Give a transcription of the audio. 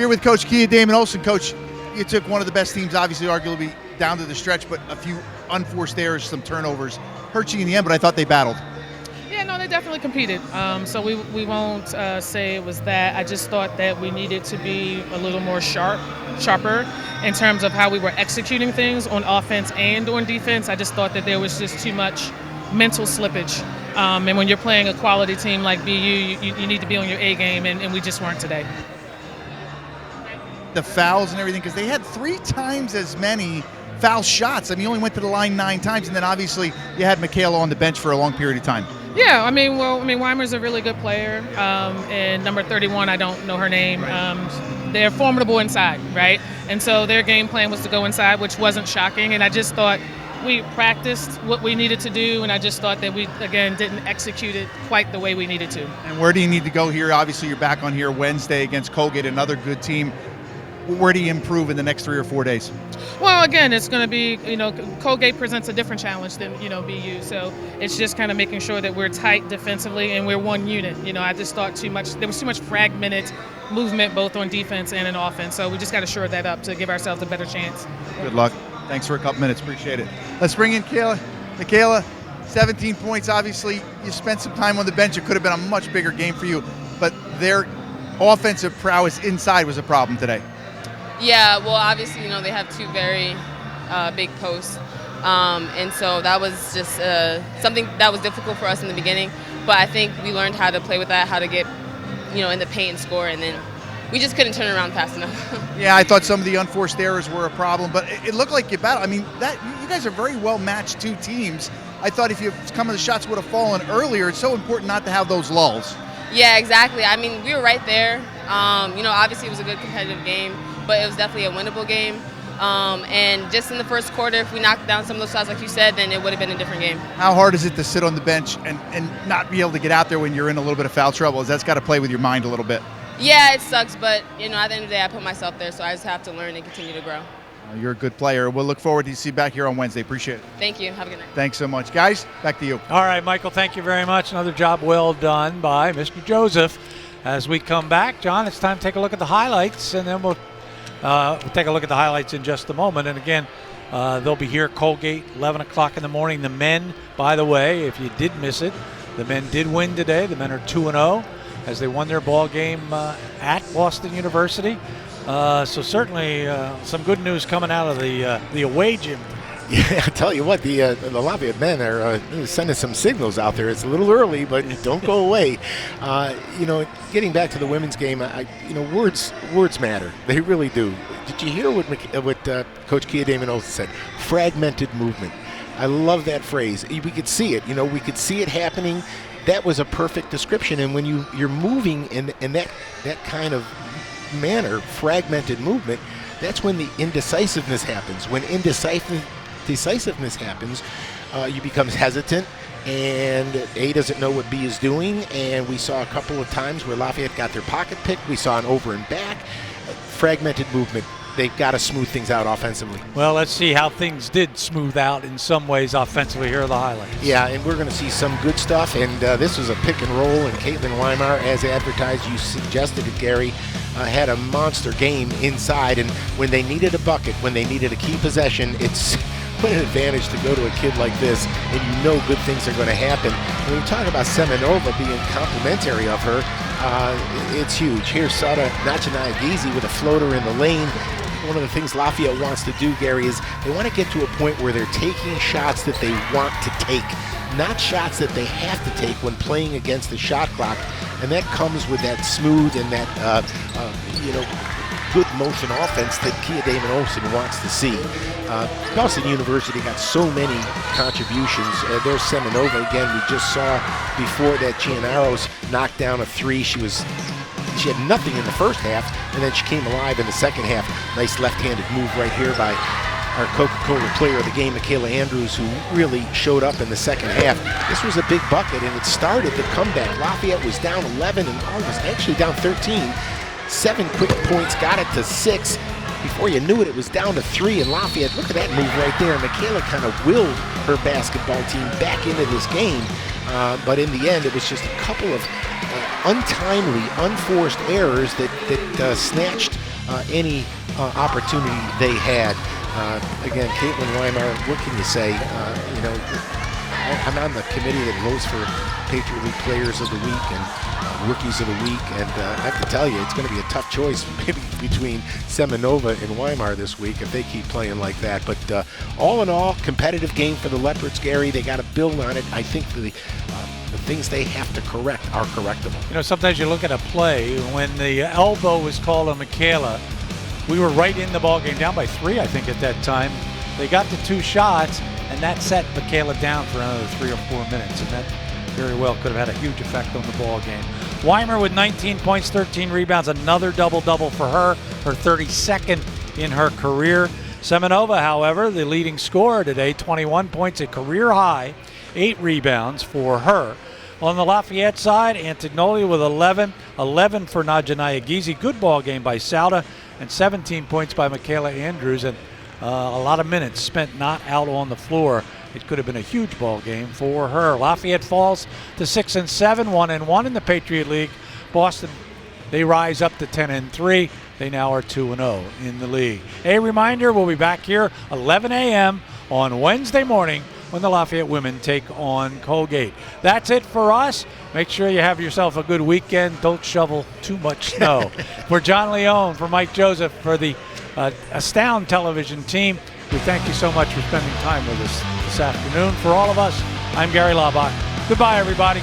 Here with Coach Kia Damon Olsen. Coach, you took one of the best teams, obviously, arguably down to the stretch, but a few unforced errors, some turnovers, hurt you in the end, but I thought they battled. Yeah, no, they definitely competed. So we won't say it was that. I just thought that we needed to be a little more sharper in terms of how we were executing things on offense and on defense. I just thought that there was just too much mental slippage. And when you're playing a quality team like BU, you need to be on your A game, and we just weren't today. The fouls and everything, because they had 3 times as many foul shots. I mean, you only went to the line 9 times, and then obviously you had Michaela on the bench for a long period of time. Yeah, Weimer's a really good player, and number 31, I don't know her name. They're formidable inside, right? And so their game plan was to go inside, which wasn't shocking, and I just thought we practiced what we needed to do, and I just thought that we, again, didn't execute it quite the way we needed to. And where do you need to go here? Obviously, you're back on here Wednesday against Colgate, another good team. Where do you improve in the next 3 or 4 days? Well, again, it's going to be, Colgate presents a different challenge than, BU. So it's just kind of making sure that we're tight defensively and we're one unit. I just thought there was too much fragmented movement both on defense and in offense. So we just got to shore that up to give ourselves a better chance. Good luck. Thanks for a couple minutes. Appreciate it. Let's bring in Michaela, 17 points. Obviously, you spent some time on the bench. It could have been a much bigger game for you, but their offensive prowess inside was a problem today. Yeah, well, obviously, they have 2 very big posts. And so that was just something that was difficult for us in the beginning. But I think we learned how to play with that, how to get, in the paint and score. And then we just couldn't turn it around fast enough. Yeah, I thought some of the unforced errors were a problem. But it looked like you battled. I mean, you guys are very well-matched 2 teams. I thought if some of the shots would have fallen earlier, it's so important not to have those lulls. Yeah, exactly. I mean, we were right there. Obviously it was a good competitive game, but it was definitely a winnable game. And just in the first quarter, if we knocked down some of those shots, like you said, then it would have been a different game. How hard is it to sit on the bench and not be able to get out there when you're in a little bit of foul trouble? That's got to play with your mind a little bit. Yeah, it sucks, but, at the end of the day, I put myself there, so I just have to learn and continue to grow. You're a good player. We'll look forward to see you back here on Wednesday. Appreciate it. Thank you. Have a good night. Thanks so much. Guys, back to you. All right, Michael, thank you very much. Another job well done by Mr. Joseph. As we come back, John, it's time to take a look at the highlights, and then we'll take a look at the highlights in just a moment. And again, they'll be here at Colgate, 11 o'clock in the morning. The men, by the way, if you did miss it, the men did win today. The men are 2-0 as they won their ball game at Boston University. So certainly some good news coming out of the away gym. Yeah, I tell you what, the Lafayette men are sending some signals out there. It's a little early, but don't go away. Getting back to the women's game, words matter. They really do. Did you hear what Coach Kia Damon Olsen said? Fragmented movement. I love that phrase. We could see it. We could see it happening. That was a perfect description. And when you're moving in that kind of manner, fragmented movement, that's when the indecisiveness happens. When decisiveness happens, you become hesitant, and A doesn't know what B is doing, and we saw a couple of times where Lafayette got their pocket picked. We saw an over and back. Fragmented movement. They've got to smooth things out offensively. Well, let's see how things did smooth out in some ways offensively. Here are the highlights. Yeah, and we're going to see some good stuff, and this was a pick and roll, and Caitlin Weimar, as advertised, you suggested it, Gary, had a monster game inside, and when they needed a bucket, when they needed a key possession, it's what an advantage to go to a kid like this, and good things are going to happen. When we talk about Semenova being complimentary of her, it's huge. Here's Sada Nachanagizi with a floater in the lane. One of the things Lafayette wants to do, Gary, is they want to get to a point where they're taking shots that they want to take, not shots that they have to take when playing against the shot clock. And that comes with that smooth and that, good motion offense that Kia Damon Olsen wants to see. Boston University got so many contributions. There's Semenova again. We just saw before that Giannaros knocked down a 3. She had nothing in the first half, and then she came alive in the second half. Nice left-handed move right here by our Coca-Cola player of the game, Michaela Andrews, who really showed up in the second half. This was a big bucket, and it started the comeback. Lafayette was down 11, and was actually down 13. 7 quick points, got it to 6. Before you knew it, it was down to 3, and Lafayette, look at that move right there. Michaela kind of willed her basketball team back into this game, but in the end, it was just a couple of untimely, unforced errors that snatched any opportunity they had. Again, Caitlin Weimar, what can you say? I'm on the committee that votes for Patriot League Players of the Week and Rookies of the Week, and I have to tell you, it's going to be a tough choice maybe between Semenova and Weimar this week if they keep playing like that. But all in all, competitive game for the Leopards, Gary. They got to build on it. I think the things they have to correct are correctable. Sometimes you look at a play, when the elbow was called on Michaela, we were right in the ball game, down by 3, I think, at that time. They got the 2 shots, and that set Michaela down for another 3 or 4 minutes, and that very well could have had a huge effect on the ball game. Weimar with 19 points, 13 rebounds, another double-double for her 32nd in her career. Semenova, however, the leading scorer today, 21 points, a career high, 8 rebounds for her. On the Lafayette side, Antignoli with 11 for Najanaya Gizi. Good ball game by Sauda, and 17 points by Michaela Andrews, and a lot of minutes spent not out on the floor. It could have been a huge ball game for her. Lafayette falls to 6-7, 1-1 in the Patriot League. Boston, they rise up to 10-3. They now are 2-0 in the league. A reminder, we'll be back here 11 a.m. on Wednesday morning when the Lafayette women take on Colgate. That's it for us. Make sure you have yourself a good weekend. Don't shovel too much snow. For John Leone, for Mike Joseph, for the Astound television team, we thank you so much for spending time with us this afternoon. For all of us, I'm Gary Laubach. Goodbye, everybody.